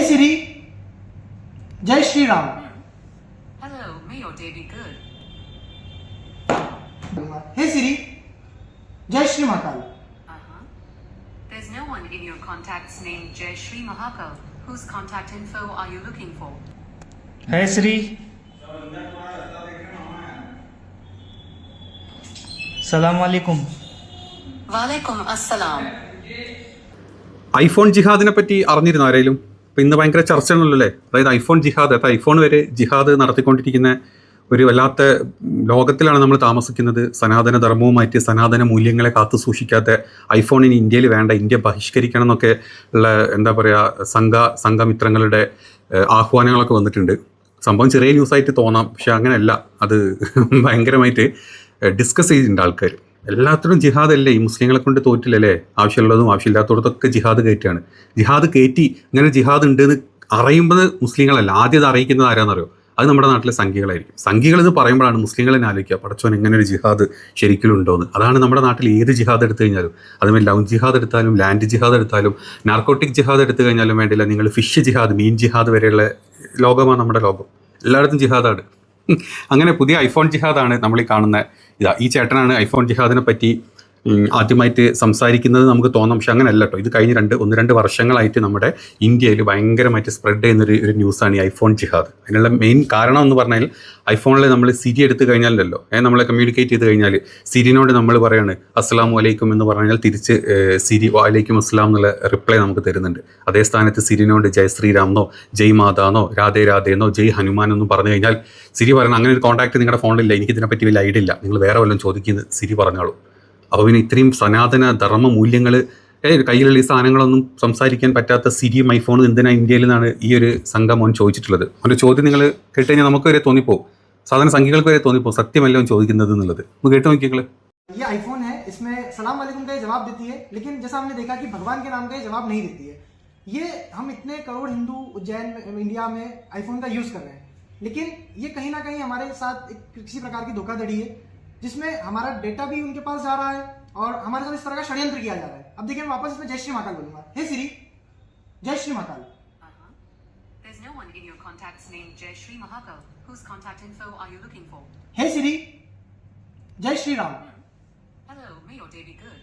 Siri, Jai Shri Ram. Hello, may your day be good. Hey Siri, Jai Shri Mahakal. There's no one in your contacts named Jai Shri Mahakal. Whose contact info are you looking for? Hey Siri. Assalamu alaikum. Walaikum assalam. IPhone ജിഹാദിനെ പറ്റി അറിഞ്ഞിരുന്നു ആരെങ്കിലും? ഇപ്പം ഇന്ന് ഭയങ്കര ചർച്ചയാണല്ലോ അല്ലേ? അതായത് iPhone ജിഹാദ്, അപ്പോൾ ഐഫോൺ വരെ ജിഹാദ് നടത്തിക്കൊണ്ടിരിക്കുന്ന ഒരു വല്ലാത്ത ലോകത്തിലാണ് നമ്മൾ താമസിക്കുന്നത്. സനാതന ധർമ്മവുമായിട്ട് സനാതന മൂല്യങ്ങളെ കാത്തു സൂക്ഷിക്കാത്ത ഐഫോണിന് ഇന്ത്യയിൽ വേണ്ട, ഇന്ത്യ ബഹിഷ്കരിക്കണം എന്നൊക്കെ ഉള്ള എന്താ പറയുക സംഘമിത്രങ്ങളുടെ ആഹ്വാനങ്ങളൊക്കെ വന്നിട്ടുണ്ട്. സംഭവം ചെറിയ ന്യൂസായിട്ട് തോന്നാം, പക്ഷെ അങ്ങനെയല്ല. അത് ഭയങ്കരമായിട്ട് ഡിസ്കസ് ചെയ്തിട്ടുണ്ട് ആൾക്കാർ. എല്ലാത്തിനും ജിഹാദ് അല്ലേ? ഈ മുസ്ലിങ്ങളെ കൊണ്ട് തോറ്റില്ലല്ലേ? ആവശ്യമുള്ളതും ആവശ്യമില്ലാത്തടത്തൊക്കെ ജിഹാദ് കയറ്റിയാണ്. ജിഹാദ് കയറ്റി ഇങ്ങനെ ജിഹാദ് ഉണ്ട് എന്ന് അറിയുമ്പോൾ മുസ്ലിങ്ങളല്ല, ആദ്യം അത് അറിയിക്കുന്നത് ആരാന്നറിയോ? അത് നമ്മുടെ നാട്ടിലെ സംഘികളായിരിക്കും. സംഘികൾ എന്ന് പറയുമ്പോഴാണ് മുസ്ലിങ്ങളെ ആലോചിക്കുക, പടച്ചോൻ എങ്ങനെ ഒരു ജിഹാദ് ശരിക്കും ഉണ്ടോയെന്ന്. അതാണ് നമ്മുടെ നാട്ടിൽ ഏത് ജിഹാദ് എടുത്തു കഴിഞ്ഞാലും, അതുപോലെ ലവ് ജിഹാദ് എടുത്താലും ലാൻഡ് ജിഹാദ് എടുത്താലും നാർക്കോട്ടിക് ജിഹാദ് എടുത്തു കഴിഞ്ഞാലും വേണ്ടില്ല, നിങ്ങൾ ഫിഷ് ജിഹാദ്, മീൻ ജിഹാദ് വരെയുള്ള ലോകമാണ് നമ്മുടെ ലോകം. എല്ലായിടത്തും ജിഹാദാണ്. അങ്ങനെ പുതിയ ഐഫോൺ ജിഹാദാണ് നമ്മൾ ഈ കാണുന്ന. ഈ ചേട്ടനാണ് ഐഫോൺ ജിഹാദിനെ പറ്റി ആദ്യമായിട്ട് സംസാരിക്കുന്നത് നമുക്ക് തോന്നാം, പക്ഷെ അങ്ങനെയല്ല കേട്ടോ. ഇത് കഴിഞ്ഞ് ഒന്ന് രണ്ട് വർഷങ്ങളായിട്ട് നമ്മുടെ ഇന്ത്യയിൽ ഭയങ്കരമായിട്ട് സ്പ്രെഡ് ചെയ്യുന്നൊരു ന്യൂസാണ് ഈ ഐഫോൺ ജിഹാദ്. അതിനുള്ള മെയിൻ കാരണം എന്ന് പറഞ്ഞാൽ, ഐഫോണിൽ നമ്മൾ സിരി എടുത്തു കഴിഞ്ഞാലല്ലോ, നമ്മളെ കമ്മ്യൂണിക്കേറ്റ് ചെയ്ത് കഴിഞ്ഞാൽ സിരിനോട് നമ്മൾ പറയാണ് അസ്സലാമു അലൈക്കും എന്ന് പറഞ്ഞാൽ തിരിച്ച് സിരി വലൈക്കും അസ്സലാം എന്നുള്ള റിപ്ലൈ നമുക്ക് തരുന്നുണ്ട്. അതേ സ്ഥാനത്ത് സിരിനോട് ജയ് ശ്രീരാമെന്നോ ജയ് മാതാന്നോ രാധേ രാധേന്നോ ജയ് ഹനുമാൻ എന്നും പറഞ്ഞു കഴിഞ്ഞാൽ സിരി പറയണം അങ്ങനെ ഒരു കോൺടാക്ട് നിങ്ങളുടെ ഫോണിലില്ല, എനിക്ക് ഇതിനെപ്പറ്റി വലിയ ഐഡിയ ഇല്ല, നിങ്ങൾ വേറെ വല്ലതും ചോദിക്കുന്നത് സിരി പറഞ്ഞോളൂ. അപ്പോൾ പിന്നെ ഇത്രയും സനാതന ധർമ്മ മൂല്യങ്ങൾ കയ്യിലുള്ള ഈ സാധനങ്ങളൊന്നും സംസാരിക്കാൻ പറ്റാത്ത സിരിയും ഐഫോണും എന്തിനാ ഇന്ത്യയിൽ നിന്നാണ് ഈ ഒരു സംഘം മോൻ ചോദിച്ചിട്ടുള്ളത്. ഒരു ചോദ്യം നിങ്ങൾ കേട്ട് കഴിഞ്ഞാൽ നമുക്ക് വരെ തോന്നിപ്പോവും, സാധാരണ സംഘികൾക്ക് വരെ തോന്നിപ്പോവും സത്യമല്ലോ ചോദിക്കുന്നത് എന്നുള്ളത്. ഒന്ന് കേട്ട് നോക്കി നിങ്ങൾ. ये आईफोन है, इसमें सलाम वालेकुम का जवाब देती है, लेकिन जैसा हमने देखा कि भगवान के नाम का जवाब नहीं देती है. ये हम इतने करोड़ हिंदू उज्जैन इंडिया में आईफोन का यूज कर रहे हैं, लेकिन ये कहीं ना कहीं हमारे साथ किसी प्रकार की धोखाधड़ी है, जिसमें हमारा डेटा भी उनके पास जा रहा है और हमारे साथ इस तरह का षड्यंत्र किया जा रहा है. अब देखिए मैं वापस इसमें जय श्री महाकाल बोलूंगा. हे सिरी, जय Shri Mahakal. There's no one in your contacts named Jai Shri Mahakal. Whose contact info are you looking for? हे सिरी, जय Shri Ram. Hello, may your day be good.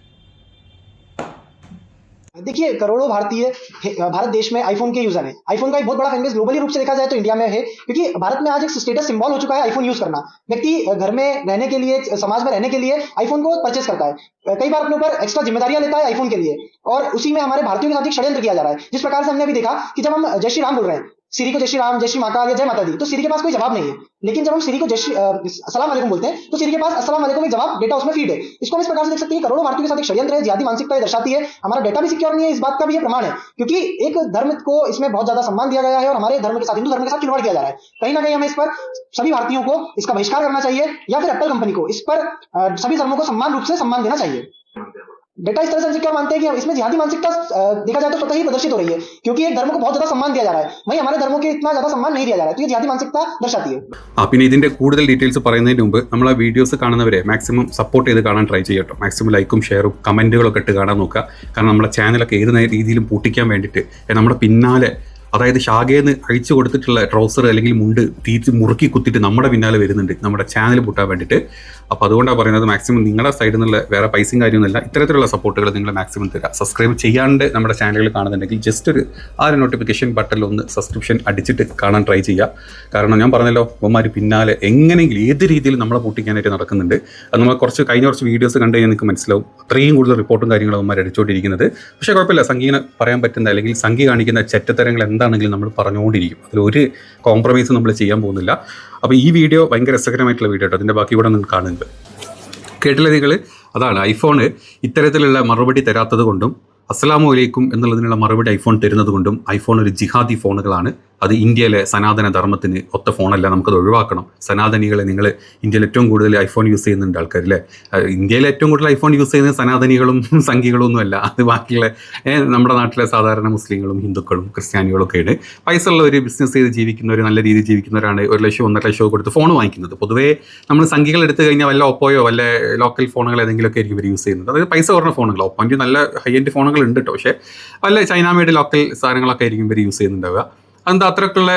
देखिए करोड़ों भारत देश में आईफोन के यूजर हैं. आईफोन का एक बहुत बड़ा फैन बेस ग्लोबली रूप से देखा जाए तो इंडिया में है, क्योंकि भारत में आज एक स्टेटस सिंबल हो चुका है आईफोन यूज करना. व्यक्ति घर में रहने के लिए, समाज में रहने के लिए आईफोन को परचेस करता है, कई बार अपने ऊपर एक्स्ट्रा जिम्मेदारियां लेता है आईफोन के लिए, और उसी में हमारे भारतीयों के साथ एक षड्यंत्र किया जा रहा है. जिस प्रकार से हमने अभी देखा कि जब हम जय श्री राम बोल रहे हैं, सिरी को जय श्री राम, जय श्री महाकाल या जय माता दी, तो सिरी के पास कोई जवाब नहीं है. लेकिन जब हम सिरी को अस्सलाम वालेकुम बोलते हैं तो सिरी के पास अस्सलाम वालेकुम एक जवाब डेटा उसमें फीड है. इसको हम इस प्रकार से देख सकते हैं करोड़ों भारतीयों के साथ एक षड्यंत्र है, जिहादी मानसिकता ये दर्शाती है. हमारा डेटा भी सिक्योर नहीं है, इस बात का भी ये प्रमाण है, क्योंकि एक धर्म को इसमें बहुत ज्यादा सम्मान दिया गया है और हमारे धर्म के साथ, हिंदू धर्म के साथ खिलवाड़ किया जा रहा है. कहीं ना कहीं हमें इस पर सभी भारतीयों को इसका बहिष्कार करना चाहिए, या फिर एप्पल कंपनी को इस पर सभी धर्मों को समान रूप से सम्मान देना चाहिए. डेटा इस तरह से सिक्योर मानते हैं कि इसमें जिहादी मानसिकता देखा जाए तो स्वतः ही प्रदर्शित हो रही है, क्योंकि एक धर्म को बहुत ज्यादा सम्मान दिया जा रहा है, वहीं हमारे धर्मों के इतना ज्यादा सम्मान नहीं दिया जा रहा है, तो ये जिहादी मानसिकता दर्शाती है. പിന്നെ ഇതിൻ്റെ കൂടുതൽ ഡീറ്റെയിൽസ് പറയുന്നതിന് മുമ്പ് നമ്മൾ ആ വീഡിയോസ് കാണുന്നവരെ മാക്സിമം സപ്പോർട്ട് ചെയ്ത് കാണാൻ ട്രൈ ചെയ്യട്ടോ. മാക്സിമം ലൈക്കും ഷെയറും കമൻറ്റുകളൊക്കെ ഇട്ട് കാണാൻ നോക്കുക. കാരണം നമ്മുടെ ചാനലൊക്കെ ഏത് രീതിയിലും പൂട്ടിക്കാൻ വേണ്ടിയിട്ട് നമ്മുടെ പിന്നാലെ, അതായത് ഷാഗേന്ന് അഴിച്ചു കൊടുത്തിട്ടുള്ള ട്രൗസർ അല്ലെങ്കിൽ മുണ്ട് തീർച്ച് മുറുക്കി കുത്തിയിട്ട് നമ്മുടെ പിന്നാലെ വരുന്നുണ്ട് നമ്മുടെ ചാനൽ പൂട്ടാൻ വേണ്ടിയിട്ട്. അപ്പോൾ അതുകൊണ്ടാണ് പറയുന്നത് മാക്സിമം നിങ്ങളുടെ സൈഡിൽ നിന്നുള്ള വേറെ പൈസയും കാര്യമൊന്നുമില്ല, ഇത്തരത്തിലുള്ള സപ്പോർട്ടുകൾ നിങ്ങൾ മാക്സിമം തരിക. സബ്സ്ക്രൈബ് ചെയ്യാണ്ട് നമ്മുടെ ചാനലുകൾ കാണുന്നുണ്ടെങ്കിൽ ജസ്റ്റ് ഒരു നോട്ടിഫിക്കേഷൻ ബട്ടണിൽ ഒന്ന് സബ്സ്ക്രിപ്ഷൻ അടിച്ചിട്ട് കാണാൻ ട്രൈ ചെയ്യുക. കാരണം ഞാൻ പറഞ്ഞല്ലോ, അവന്മാർ പിന്നാലെ എങ്ങനെയെങ്കിലും ഏത് രീതിയിൽ നമ്മളെ പൂട്ടിക്കാനായിട്ട് നടക്കുന്നുണ്ട്. അത് നമ്മൾ കഴിഞ്ഞ കുറച്ച് വീഡിയോസ് കണ്ടു കഴിഞ്ഞാൽ നിങ്ങൾക്ക് മനസ്സിലാവും. അത്രയും കൂടുതൽ റിപ്പോർട്ടും കാര്യങ്ങളും അവന്മാർ അടിച്ചുകൊണ്ടിരിക്കുന്നത്. പക്ഷേ കുഴപ്പമില്ല, സംഘീനെ പറയാൻ പറ്റുന്ന അല്ലെങ്കിൽ സംഘി കാണിക്കുന്ന ചെറ്റത്തരങ്ങൾ എന്താണെങ്കിലും നമ്മൾ പറഞ്ഞുകൊണ്ടിരിക്കും. അതിലൊരു കോംപ്രമൈസ് നമ്മൾ ചെയ്യാൻ പോകുന്നില്ല. അപ്പോൾ ഈ വീഡിയോ ഭയങ്കര രസകരമായിട്ടുള്ള വീഡിയോ കേട്ടോ. അതിൻ്റെ ബാക്കി ഇവിടെ നിങ്ങൾ കാണുന്നുണ്ട്, കേട്ടില്ല നിങ്ങൾ? അതാണ് ഐഫോണ് ഇത്തരത്തിലുള്ള മറുപടി തരാത്തത് കൊണ്ടും അസ്സലാമു അലൈക്കും എന്നുള്ളതിനുള്ള മറുപടി ഐഫോൺ തരുന്നത് കൊണ്ടും ഐഫോൺ ഒരു ജിഹാദി ഫോണുകളാണ്. അത് ഇന്ത്യയിലെ സനാതന ധർമ്മത്തിന് ഒത്ത ഫോണല്ല, നമുക്കത് ഒഴിവാക്കണം. സനാതനികളെ നിങ്ങൾ ഇന്ത്യയിൽ ഏറ്റവും കൂടുതൽ ഐഫോൺ യൂസ് ചെയ്യുന്നുണ്ട് ആൾക്കാർ അല്ലേ? ഇന്ത്യയിൽ ഏറ്റവും കൂടുതൽ ഐഫോൺ യൂസ് ചെയ്യുന്നത് സനാതനികളും സംഘികളും ഒന്നുമല്ല, അത് ബാക്കിയുള്ള നമ്മുടെ നാട്ടിലെ സാധാരണ മുസ്ലിങ്ങളും ഹിന്ദുക്കളും ക്രിസ്ത്യാനികളും ഒക്കെയാണ്. പൈസ ഉള്ള ഒരു ബിസിനസ് ചെയ്ത് ജീവിക്കുന്നവർ, നല്ല രീതിയിൽ ജീവിക്കുന്നവരാണ് 1 ലക്ഷം 1.5 ലക്ഷം കൊടുത്ത് ഫോൺ വാങ്ങിക്കുന്നത്. പൊതുവേ നമ്മൾ സംഘികൾ എടുത്തു കഴിഞ്ഞാൽ വല്ല ഒപ്പോയോ വല്ല ലോക്കൽ ഫോണുകൾ ഏതെങ്കിലുമൊക്കെ ആയിരിക്കും ഇവർ യൂസ് ചെയ്യുന്നത്. അതായത് പൈസ കുറഞ്ഞ ഫോണുകൾ, ഒപ്പോൻ്റെ നല്ല ഹൈ എൻഡ് ഫോണുകൾ ഉണ്ട് കേട്ടോ, പക്ഷേ വല്ല ചൈന മെയ്ഡ് ലോക്കൽ സാധനങ്ങളൊക്കെ ആയിരിക്കും ഇവർ യൂസ് ചെയ്യുന്നുണ്ടാവുക. എന്താ അത്രയ്ക്കുള്ള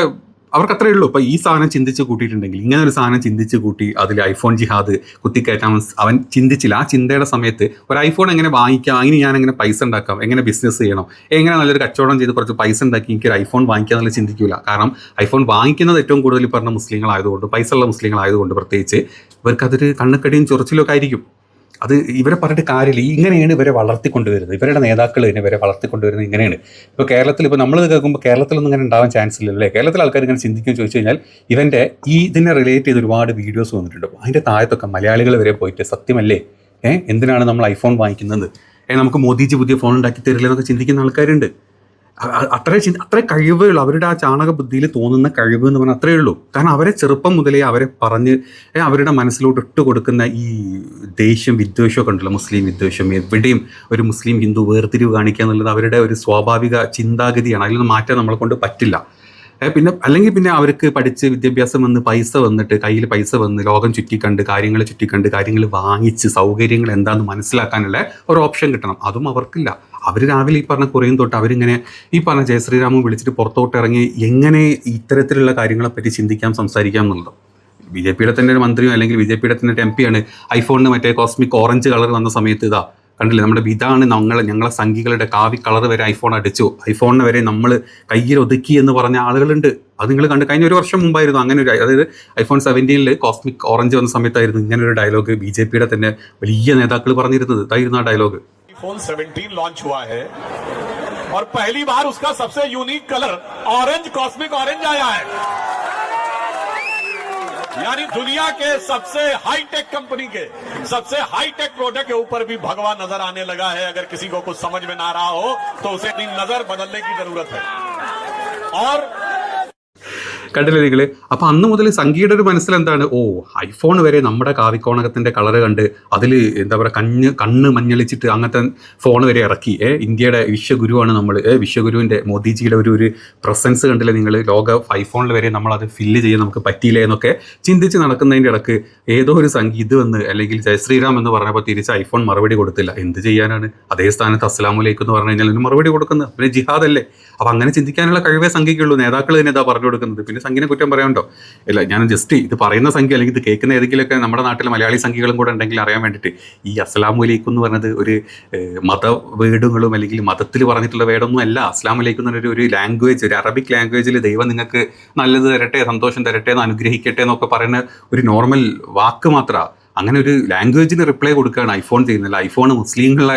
അവർക്ക് അത്രയേ ഉള്ളൂ. ഇപ്പോൾ ഈ സാധനം ചിന്തിച്ച് കൂട്ടിയിട്ടുണ്ടെങ്കിൽ, ഇങ്ങനെ ഒരു സാധനം ചിന്തിച്ച് കൂട്ടി അതിൽ ഐഫോൺ ജിഹാദ് കുത്തിക്കയറ്റാൻ അവൻ ചിന്തിച്ചില്ല. ആ ചിന്തയുടെ സമയത്ത് ഒരു ഐഫോൺ എങ്ങനെ വാങ്ങിക്കാം, അതിന് ഞാൻ എങ്ങനെ പൈസ ഉണ്ടാക്കാം, എങ്ങനെ ബിസിനസ് ചെയ്യണം, എങ്ങനെ നല്ലൊരു കച്ചവടം ചെയ്ത് കുറച്ച് പൈസ ഉണ്ടാക്കി എനിക്കൊരു ഐഫോൺ വാങ്ങിക്കുക എന്നുള്ള ചിന്തിക്കില്ല. കാരണം ഐഫോൺ വാങ്ങിക്കുന്നത് ഏറ്റവും കൂടുതൽ പറഞ്ഞ മുസ്ലിങ്ങളായതുകൊണ്ട്, പൈസ ഉള്ള മുസ്ലിങ്ങളായതുകൊണ്ട് പ്രത്യേകിച്ച് ഇവർക്കതൊരു കണ്ണക്കടിയും ചൊറിച്ചിലൊക്കെ ആയിരിക്കും. അത് ഇവരെ പറഞ്ഞിട്ട് കാര്യമില്ല. ഇങ്ങനെയാണ് ഇവരെ വളർത്തിക്കൊണ്ടുവരുന്നത്, ഇവരുടെ നേതാക്കൾ തന്നെ ഇവരെ വളർത്തിക്കൊണ്ടുവരുന്നത് ഇങ്ങനെയാണ്. ഇപ്പോൾ കേരളത്തിൽ, ഇപ്പോൾ നമ്മളിത് കേൾക്കുമ്പോൾ കേരളത്തിലൊന്നും ഇങ്ങനെ ഉണ്ടാവാൻ ചാൻസ് ഇല്ലല്ലേ? കേരളത്തിലെ ആൾക്കാർ ഇങ്ങനെ ചിന്തിക്കുമെന്ന് ചോദിച്ചു കഴിഞ്ഞാൽ ഇവൻ്റെ ഇതിനെ റിലേറ്റ് ചെയ്ത് ഒരുപാട് വീഡിയോസ് വന്നിട്ടുണ്ട്. അതിൻ്റെ താഴത്തൊക്കെ മലയാളികൾ വരെ പോയിട്ട് സത്യമല്ലേ, എന്തിനാണ് നമ്മൾ ഐഫോൺ വാങ്ങിക്കുന്നത്, നമുക്ക് മോദിജി പുതിയ ഫോൺ ഉണ്ടാക്കി തരില്ല എന്നൊക്കെ ചിന്തിക്കുന്ന ആൾക്കാരുണ്ട്. അത്രേ കഴിവുകൾ അവരുടെ ആ ചാണക ബുദ്ധിയിൽ തോന്നുന്ന കഴിവ് എന്ന് പറഞ്ഞാൽ അത്രയേ ഉള്ളൂ. കാരണം അവരെ ചെറുപ്പം മുതലേ അവരെ പറഞ്ഞ് അവരുടെ മനസ്സിലോട്ട് ഇട്ട് കൊടുക്കുന്ന ഈ ദേഷ്യം വിദ്വേഷമൊക്കെ ഉണ്ടല്ലോ, മുസ്ലിം വിദ്വേഷം, എവിടെയും ഒരു മുസ്ലിം ഹിന്ദു വേർതിരിവ് കാണിക്കുക എന്നുള്ളത് അവരുടെ ഒരു സ്വാഭാവിക ചിന്താഗതിയാണ്. അതിലൊന്നും മാറ്റാൻ നമ്മളെ കൊണ്ട് പറ്റില്ല. പിന്നെ അവർക്ക് പഠിച്ച് വിദ്യാഭ്യാസം വന്ന് പൈസ വന്നിട്ട് കയ്യിൽ പൈസ വന്ന് ലോകം ചുറ്റിക്കണ്ട് കാര്യങ്ങൾ വാങ്ങിച്ച് സൗകര്യങ്ങൾ എന്താണെന്ന് മനസ്സിലാക്കാനുള്ള ഒരു ഓപ്ഷൻ കിട്ടണം. അതും അവർക്കില്ല. അവർ രാവിലെ ഈ പറഞ്ഞ കുറയും തൊട്ട് അവരിങ്ങനെ ഈ പറഞ്ഞ ജയശ്രീരാമും വിളിച്ചിട്ട് പുറത്തോട്ട് ഇറങ്ങി എങ്ങനെ ഇത്തരത്തിലുള്ള കാര്യങ്ങളെപ്പറ്റി ചിന്തിക്കാം, സംസാരിക്കാം എന്നുള്ളത്. BJP-യുടെ തന്നെ ഒരു മന്ത്രിയോ അല്ലെങ്കിൽ BJP-യുടെ തന്നെ ഒരു MP ആണ് ഐഫോണിന് മറ്റേ കോസ്മിക് ഓറഞ്ച് കളർ വന്ന സമയത്ത് കണ്ടില്ലേ, നമ്മുടെ ഇതാണ് ഞങ്ങളെ സംഘികളുടെ കാവി കളർ വരെ ഐഫോൺ അടിച്ചു, ഐഫോണിനെ വരെ നമ്മൾ കയ്യിൽ ഒതുക്കി എന്ന് പറഞ്ഞ ആളുകളുണ്ട്. അത് നിങ്ങൾ കണ്ട് കഴിഞ്ഞ 1 വർഷം മുമ്പായിരുന്നു അങ്ങനെ ഒരു, അതായത് iPhone 17 കോസ്മിക് ഓറഞ്ച് വന്ന സമയത്തായിരുന്നു ഇങ്ങനെ ഒരു ഡയലോഗ് BJP-യുടെ തന്നെ വലിയ നേതാക്കൾ പറഞ്ഞിരുന്നത്. ഇതായിരുന്നു ആ ഡയലോഗ്. iPhone 17 लॉन्च हुआ है और पहली बार उसका सबसे unique colour orange, cosmic orange आया है। यानी दुनिया के सबसे हाईटेक कंपनी के सबसे हाईटेक प्रोडक्ट के ऊपर भी भगवा नजर आने लगा है। अगर किसी को कुछ समझ में ना रहा हो तो उसे अपनी नजर बदलने की जरूरत है। और കണ്ടില്ലേ നിങ്ങൾ? അപ്പം അന്ന് മുതൽ സംഘിയുടെ ഒരു മനസ്സിലെന്താണ്, ഐഫോൺ വരെ നമ്മുടെ കാവിക്കോണകത്തിൻ്റെ കളറ് കണ്ട് അതിൽ എന്താ പറയുക കണ്ണ് മഞ്ഞളിച്ചിട്ട് അങ്ങനത്തെ ഫോൺ വരെ ഇറക്കി. ഇന്ത്യയുടെ വിശ്വഗുരുവാണ് നമ്മൾ, വിശ്വഗുരുവിൻ്റെ മോദിജിയുടെ ഒരു പ്രസൻസ് കണ്ടില്ലേ നിങ്ങൾ? ലോക ഐഫോണിൽ വരെ നമ്മളത് ഫില്ല് ചെയ്യാൻ നമുക്ക് പറ്റിയില്ലേ എന്നൊക്കെ ചിന്തിച്ച് നടക്കുന്നതിൻ്റെ ഇടക്ക് ഏതോ ഒരു സംഘി ഇത് വന്ന് അല്ലെങ്കിൽ ജയശ്രീറാം എന്ന് പറഞ്ഞപ്പോൾ തിരിച്ച് ഐഫോൺ മറുപടി കൊടുത്തില്ല. എന്ത് ചെയ്യാനാണ്? അതേ സ്ഥാനത്ത് അസ്സലാമലൈക്കും എന്ന് പറഞ്ഞു കഴിഞ്ഞാൽ മറുപടി കൊടുക്കുന്നത് പിന്നെ ജിഹാദല്ലേ? അപ്പം അങ്ങനെ ചിന്തിക്കാനുള്ള കഴിവേ സംഘിക്കുള്ളൂ. നേതാക്കൾ തന്നെ ഇതാ പറഞ്ഞു കൊടുക്കുന്നത്. പിന്നെ സംഘിനെ കുറ്റം പറയാനുണ്ടോ? ഇല്ല, ഞാൻ ജസ്റ്റ് ഇത് പറയുന്ന സംഖ്യ അല്ലെങ്കിൽ ഇത് കേൾക്കുന്ന ഏതെങ്കിലുമൊക്കെ നമ്മുടെ നാട്ടിലെ മലയാളി സംഖ്യകളും കൂടെ ഉണ്ടെങ്കിൽ അറിയാൻ വേണ്ടിയിട്ട്, ഈ അസ്സലാമു അലൈക്കും എന്ന് പറഞ്ഞത് ഒരു മത വേർഡുകളും അല്ലെങ്കിൽ മതത്തിൽ പറഞ്ഞിട്ടുള്ള വേർഡൊന്നും അല്ല. അസ്സലാമു അലൈക്കും എന്ന് പറഞ്ഞൊരു ലാംഗ്വേജ്, ഒരു അറബിക് ലാംഗ്വേജിൽ ദൈവം നിങ്ങൾക്ക് നല്ലത് തരട്ടെ, സന്തോഷം തരട്ടെ എന്ന് അനുഗ്രഹിക്കട്ടെ എന്നൊക്കെ പറയുന്ന ഒരു നോർമൽ വാക്ക് മാത്രമാണ്. അങ്ങനെ ഒരു ലാംഗ്വേജിന് റിപ്ലൈ കൊടുക്കുകയാണ് ഐഫോൺ ചെയ്യുന്നില്ല. ഐഫോൺ മുസ്ലിങ്ങളെ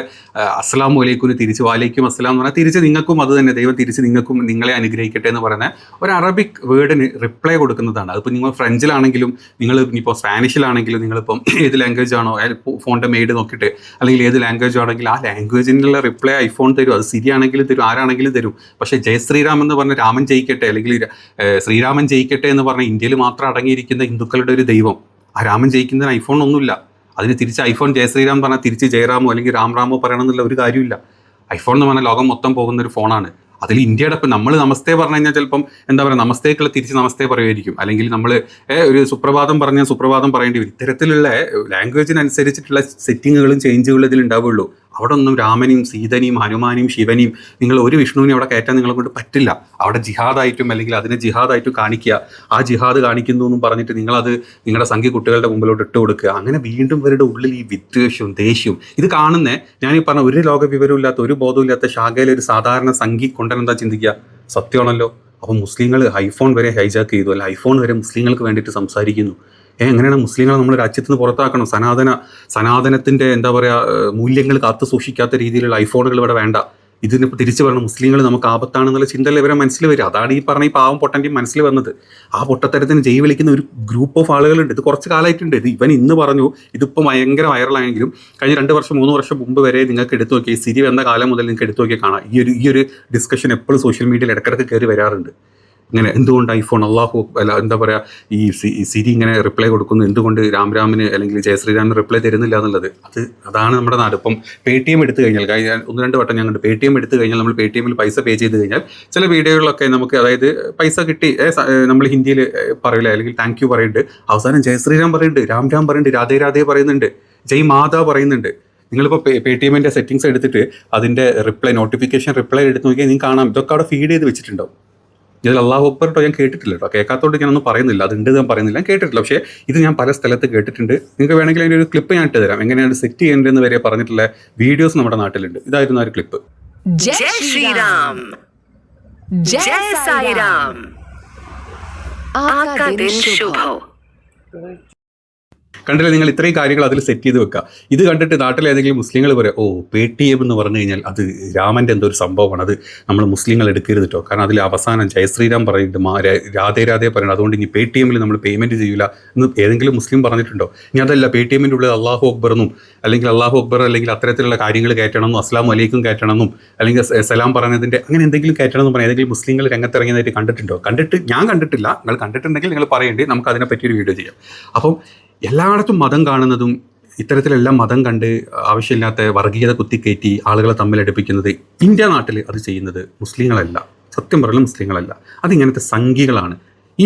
അസ്സലാമു അലൈക്കും തിരിച്ച് വാലൈക്കും അസ്സലാം എന്ന് പറഞ്ഞാൽ തിരിച്ച് നിങ്ങൾക്കും അത് തന്നെ, ദൈവം തിരിച്ച് നിങ്ങൾക്കും നിങ്ങളെ അനുഗ്രഹിക്കട്ടെ എന്ന് പറയുന്ന ഒരു അറബിക് വേർഡിന് റിപ്ലൈ കൊടുക്കുന്നതാണ്. അതിപ്പോൾ നിങ്ങൾ ഫ്രഞ്ചിലാണെങ്കിലും നിങ്ങൾ ഇനിയിപ്പോൾ സ്പാനിഷിലാണെങ്കിലും നിങ്ങളിപ്പം ഏത് ലാംഗ്വേജ് ആണോ ഫോണിൻ്റെ മെയ്ഡ് നോക്കിയിട്ട് അല്ലെങ്കിൽ ഏത് ലാംഗ്വേജ് ആണെങ്കിലും ആ ലാംഗ്വേജിനുള്ള റിപ്ലൈ ഐഫോൺ തരും. അത് സിരി ആണെങ്കിലും തരും, ആരാണെങ്കിലും തരും. പക്ഷേ ജയ് ശ്രീറാം എന്ന് പറഞ്ഞ രാമൻ ജയിക്കട്ടെ അല്ലെങ്കിൽ ശ്രീരാമൻ ജയിക്കട്ടെ എന്ന് പറഞ്ഞ ഇന്ത്യയിൽ മാത്രം അടങ്ങിയിരിക്കുന്ന ഹിന്ദുക്കളുടെ ഒരു ദൈവം, ആ രാമൻ ജയിക്കുന്നതിന് ഐഫോൺ ഒന്നുമില്ല. അതിന് തിരിച്ച് ഐഫോൺ ജയശ്രീരാം പറഞ്ഞാൽ തിരിച്ച് ജയറാമോ അല്ലെങ്കിൽ രാംറാമോ പറയണം എന്നുള്ള ഒരു കാര്യമില്ല. ഐഫോൺ എന്ന് പറഞ്ഞാൽ ലോകം മൊത്തം പോകുന്നൊരു ഫോണാണ്. അതിൽ ഇന്ത്യയുടെ ഇപ്പം നമ്മൾ നമസ്തേ പറഞ്ഞു കഴിഞ്ഞാൽ ചിലപ്പം എന്താ പറയുക, നമസ്തേക്കുള്ള തിരിച്ച് നമസ്തേ പറയുമായിരിക്കും. അല്ലെങ്കിൽ നമ്മൾ ഒരു സുപ്രഭാതം പറഞ്ഞാൽ സുപ്രഭാതം പറയേണ്ടി വരും. ഇത്തരത്തിലുള്ള ലാംഗ്വേജിനനുസരിച്ചിട്ടുള്ള സെറ്റിങ്ങുകളും ചേഞ്ചുകളും ഇതിൽ ഉണ്ടാവുള്ളൂ. അവിടെ ഒന്നും രാമനെയും സീതനെയും ഹനുമാനെയും ശിവനെയും നിങ്ങൾ ഒരു വിഷ്ണുവിനെയും അവിടെ കയറ്റാൻ നിങ്ങളെ കൊണ്ട് പറ്റില്ല. അവിടെ ജിഹാദായിട്ടും അല്ലെങ്കിൽ അതിനെ ജിഹാദായിട്ടും കാണിക്കുക, ആ ജിഹാദ് കാണിക്കുന്നു എന്നും പറഞ്ഞിട്ട് നിങ്ങളത് നിങ്ങളുടെ സംഘി കുട്ടികളുടെ മുമ്പിലോട്ട് ഇട്ട് കൊടുക്കുക. അങ്ങനെ വീണ്ടും ഇവരുടെ ഉള്ളിൽ ഈ വിദ്വേഷവും ദേഷ്യവും ഇത് കാണുന്നേ. ഞാനീ പറഞ്ഞ ഒരു ലോക വിവരമില്ലാത്ത ഒരു ബോധമില്ലാത്ത ശാഖയിലെ ഒരു സാധാരണ സംഘി കൊണ്ടെന്താ ചിന്തിക്കുക? സത്യമാണല്ലോ. അപ്പം മുസ്ലിങ്ങൾ ഐഫോൺ വരെ ഹൈജാക്ക് ചെയ്തു, അല്ല ഐഫോൺ വരെ മുസ്ലിങ്ങൾക്ക് വേണ്ടിയിട്ട് സംസാരിക്കുന്നു. എങ്ങനെയാണ് മുസ്ലിങ്ങളെ നമ്മൾ രാജ്യത്ത് നിന്ന് പുറത്താക്കണം? സനാതനത്തിൻ്റെ എന്താ പറയുക മൂല്യങ്ങൾ കാത്തു സൂക്ഷിക്കാത്ത രീതിയിലുള്ള ഐഫോണുകൾ ഇവിടെ വേണ്ട. ഇതിനിപ്പോൾ തിരിച്ചു പറയണം മുസ്ലിങ്ങൾ നമുക്ക് ആപത്താണെന്നുള്ള ചിന്തയിൽ ഇവരെ മനസ്സിൽ വരിക. അതാണ് ഈ പറഞ്ഞ ഈ പാവം പൊട്ടൻ്റെയും മനസ്സിൽ വന്നത്. ആ പൊട്ടത്തരത്തിന് ജയ് വിളിക്കുന്ന ഒരു ഗ്രൂപ്പ് ഓഫ് ആളുകളുണ്ട്. ഇത് കുറച്ച് കാലമായിട്ടുണ്ട്. ഇവൻ ഇന്ന് പറഞ്ഞു, ഇതിപ്പോൾ ഭയങ്കര വൈറലായെങ്കിലും കഴിഞ്ഞ 2 വർഷം 3 വർഷം മുമ്പ് വരെ നിങ്ങൾക്ക് എടുത്തു നോക്കിയാൽ സിരി വന്ന കാലം മുതൽ നിങ്ങൾക്ക് എടുത്തു നോക്കിയാൽ കാണാം ഈ ഒരു ഡിസ്കഷൻ എപ്പോഴും സോഷ്യൽ മീഡിയയിൽ ഇടയ്ക്കിടയ്ക്ക് കയറി വരാറുണ്ട്. ഇങ്ങനെ എന്തുകൊണ്ട് ഐഫോൺ അള്ളാഹു അല്ല എന്താ പറയുക ഈ സിരി ഇങ്ങനെ റിപ്ലൈ കൊടുക്കുന്നു, എന്തുകൊണ്ട് രാംരാമിന് അല്ലെങ്കിൽ ജയശ്രീരാമിന് റിപ്ലൈ തരുന്നില്ല എന്നുള്ളത്. അതാണ് നമ്മുടെ നാട്. ഇപ്പം PayTM എടുത്തു കഴിഞ്ഞാൽ, കഴിഞ്ഞ 1-2 വട്ടം ഞാൻ കണ്ടു, PayTM എടുത്തു കഴിഞ്ഞാൽ നമ്മൾ PayTM പൈസ പേ ചെയ്ത് കഴിഞ്ഞാൽ ചില വീഡിയോകളിലൊക്കെ നമുക്ക് അതായത് പൈസ കിട്ടി നമ്മൾ ഹിന്ദിയിൽ പറയില്ല, അല്ലെങ്കിൽ താങ്ക് യു പറയുന്നുണ്ട്, അവസാനം ജയശ്രീരാം പറയുന്നുണ്ട്, രാം പറയുന്നുണ്ട്, രാധേ രാധേ പറയുന്നുണ്ട്, ജയ് മാതാ പറയുന്നുണ്ട്. നിങ്ങളിപ്പോൾ PayTM സെറ്റിംഗ്സ് എടുത്തിട്ട് അതിൻ്റെ നോട്ടിഫിക്കേഷൻ റിപ്ലൈ എടുത്ത് നോക്കിയാൽ നിങ്ങൾക്ക് കാണാം, ഇതൊക്കെ അവിടെ ഫീഡ് ചെയ്ത് വെച്ചിട്ടുണ്ടാവും. ഇതിൽ അള്ളാഹു അക്ബർ കേട്ടോ ഞാൻ കേട്ടിട്ടില്ല കേട്ടോ, കേൾക്കാത്തോണ്ട് ഞാനൊന്നും പറയുന്നില്ല, അതുണ്ട് ഞാൻ പറയുന്നില്ല, ഞാൻ കേട്ടിട്ടില്ല. പക്ഷേ ഇത് ഞാൻ പല സ്ഥലത്ത് കേട്ടിട്ടുണ്ട്. നിങ്ങൾക്ക് വേണമെങ്കിൽ അതിൻ്റെ ഒരു ക്ലിപ്പ് ഞാൻ ഇട്ട് തരാം, എങ്ങനെയാണ് സെറ്റ് ചെയ്യേണ്ടതെന്ന് വരെ പറഞ്ഞിട്ടുള്ള വീഡിയോസ് നമ്മുടെ നാട്ടിലുണ്ട്. ഇതായിരുന്നു ആ ഒരു ക്ലിപ്പ്. जय श्री राम, जय साई राम, आपका दिन शुभ हो. കണ്ടില്ലേ, നിങ്ങൾ ഇത്രയും കാര്യങ്ങൾ അതിൽ സെറ്റ് ചെയ്ത് വെക്കുക. ഇത് കണ്ടിട്ട് നാട്ടിലെ ഏതെങ്കിലും മുസ്ലിങ്ങൾ പറയാം, ഓ PayTM എന്ന് പറഞ്ഞു കഴിഞ്ഞാൽ അത് രാമൻ്റെ എന്തോ ഒരു സംഭവമാണ്, അത് നമ്മൾ മുസ്ലിങ്ങൾ എടുക്കരുത് കേട്ടോ, കാരണം അതിൽ അവസാനം ജയശ്രീരാം പറയുന്നുണ്ട്, രാധേ രാധേ പറയുന്നത്, അതുകൊണ്ട് ഇനി PayTM നമ്മൾ പേയ്മെൻറ്റ് ചെയ്യില്ല എന്ന് ഏതെങ്കിലും മുസ്ലിം പറഞ്ഞിട്ടുണ്ടോ? ഇനി അതല്ല, PayTM ഉള്ളിൽ അള്ളാഹു അക്ബർ എന്നും അല്ലെങ്കിൽ അള്ളാഹു അക്ബർ അല്ലെങ്കിൽ അത്തരത്തിലുള്ള കാര്യങ്ങൾ കയറ്റണമെന്നും അസ്ലാം അലൈക്കും കയറ്റണമെന്നും അല്ലെങ്കിൽ സലാം പറഞ്ഞതിൻ്റെ അങ്ങനെ എന്തെങ്കിലും കയറ്റണമെന്നും പറഞ്ഞാൽ ഏതെങ്കിലും മുസ്ലിങ്ങൾ രംഗത്തിറങ്ങിയതായിട്ട് കണ്ടിട്ടുണ്ടോ? ഞാൻ കണ്ടിട്ടില്ല. നിങ്ങൾ കണ്ടിട്ടുണ്ടെങ്കിൽ നിങ്ങൾ പറയേണ്ടി, നമുക്ക് അതിനെ പറ്റിയൊരു വീഡിയോ ചെയ്യാം. അപ്പം എല്ലായിടത്തും മതം കാണുന്നതും ഇത്തരത്തിലെല്ലാം മതം കണ്ട് ആവശ്യമില്ലാത്ത വർഗീയത കുത്തിക്കയറ്റി ആളുകളെ തമ്മിലടുപ്പിക്കുന്നത് ഇന്ത്യ നാട്ടിൽ അത് ചെയ്യുന്നത് മുസ്ലിങ്ങളല്ല, സത്യം പറഞ്ഞാൽ മുസ്ലിങ്ങളല്ല, അതിങ്ങനത്തെ സംഘികളാണ്.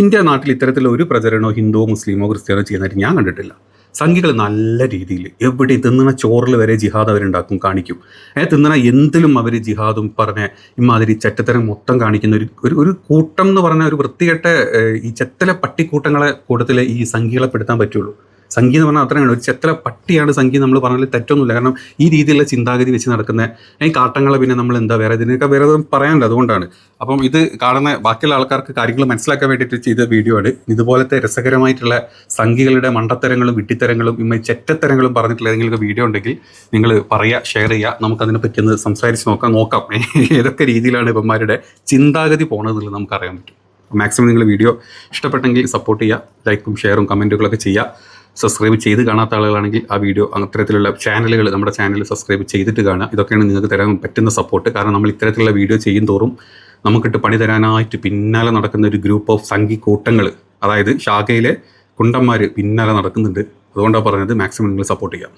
ഇന്ത്യ നാട്ടിൽ ഇത്തരത്തിലുള്ള ഒരു പ്രചരണമോ ഹിന്ദുവോ മുസ്ലിമോ ക്രിസ്ത്യാനോ ചെയ്യുന്നതായിട്ട് ഞാൻ കണ്ടിട്ടില്ല. സംഘികൾ നല്ല രീതിയിൽ എവിടെയും തിന്നണ ചോറിൽ വരെ ജിഹാദ് അവരുണ്ടാക്കും, കാണിക്കും. തിന്നണ എന്തിലും അവർ ജിഹാദും പറഞ്ഞ ഇമാതിരി ചെറ്റത്തരം മൊത്തം കാണിക്കുന്ന ഒരു കൂട്ടം എന്ന് പറഞ്ഞാൽ ഒരു വൃത്തികെട്ട ഈ ചെത്തല പട്ടിക്കൂട്ടങ്ങളെ കൂട്ടത്തിൽ ഈ സംഘികളെ പെടുത്താൻ പറ്റുള്ളൂ. സംഗീതം എന്ന് പറഞ്ഞാൽ അത്രയാണ്, ഒരു ചെത്തല പട്ടിയാണ് സംഗീതം. നമ്മൾ പറഞ്ഞാൽ തെറ്റൊന്നുമില്ല, കാരണം ഈ രീതിയിലുള്ള ചിന്താഗതി വെച്ച് നടക്കുന്ന ഈ കാട്ടങ്ങളെ പിന്നെ നമ്മൾ എന്താ വേറെ ഇതിനൊക്കെ വേറെ പറയാനുണ്ട്, അതുകൊണ്ടാണ്. അപ്പം ഇത് കാണുന്ന ബാക്കിയുള്ള ആൾക്കാർക്ക് കാര്യങ്ങൾ മനസ്സിലാക്കാൻ വേണ്ടിയിട്ട് ചെയ്ത വീഡിയോ ആണ്. ഇതുപോലത്തെ രസകരമായിട്ടുള്ള സംഘികളുടെ മണ്ടത്തരങ്ങളും വിട്ടിത്തരങ്ങളും ചെറ്റത്തരങ്ങളും പറഞ്ഞിട്ടുള്ള ഏതെങ്കിലും വീഡിയോ ഉണ്ടെങ്കിൽ നിങ്ങൾ പറയുക, ഷെയർ ചെയ്യുക, നമുക്കതിനെ പറ്റി ഒന്ന് സംസാരിച്ച് നോക്കാം ഏതൊക്കെ രീതിയിലാണ് ഇവന്മാരുടെ ചിന്താഗതി പോകണമെന്നുള്ളത് നമുക്കറിയാൻ പറ്റും. മാക്സിമം നിങ്ങൾ വീഡിയോ ഇഷ്ടപ്പെട്ടെങ്കിൽ സപ്പോർട്ട് ചെയ്യുക, ലൈക്കും ഷെയറും കമൻറ്റുകളൊക്കെ ചെയ്യുക. സബ്സ്ക്രൈബ് ചെയ്ത് കാണാത്ത ആളുകളാണെങ്കിൽ ആ വീഡിയോ അത്തരത്തിലുള്ള ചാനലുകൾ നമ്മുടെ ചാനൽ സബ്സ്ക്രൈബ് ചെയ്തിട്ട് കാണുക. ഇതൊക്കെയാണ് നിങ്ങൾക്ക് തരാൻ പറ്റുന്ന സപ്പോർട്ട്. കാരണം നമ്മൾ ഇത്തരത്തിലുള്ള വീഡിയോ ചെയ്യും തോറും നമുക്കിട്ട് പണി തരാനായിട്ട് പിന്നാലെ നടക്കുന്ന ഒരു ഗ്രൂപ്പ് ഓഫ് സംഘി കൂട്ടങ്ങൾ, അതായത് ശാഖയിലെ കുണ്ടന്മാർ പിന്നാലെ നടക്കുന്നുണ്ട്. അതുകൊണ്ടാണ് പറഞ്ഞത് മാക്സിമം നിങ്ങൾ സപ്പോർട്ട് ചെയ്യുക.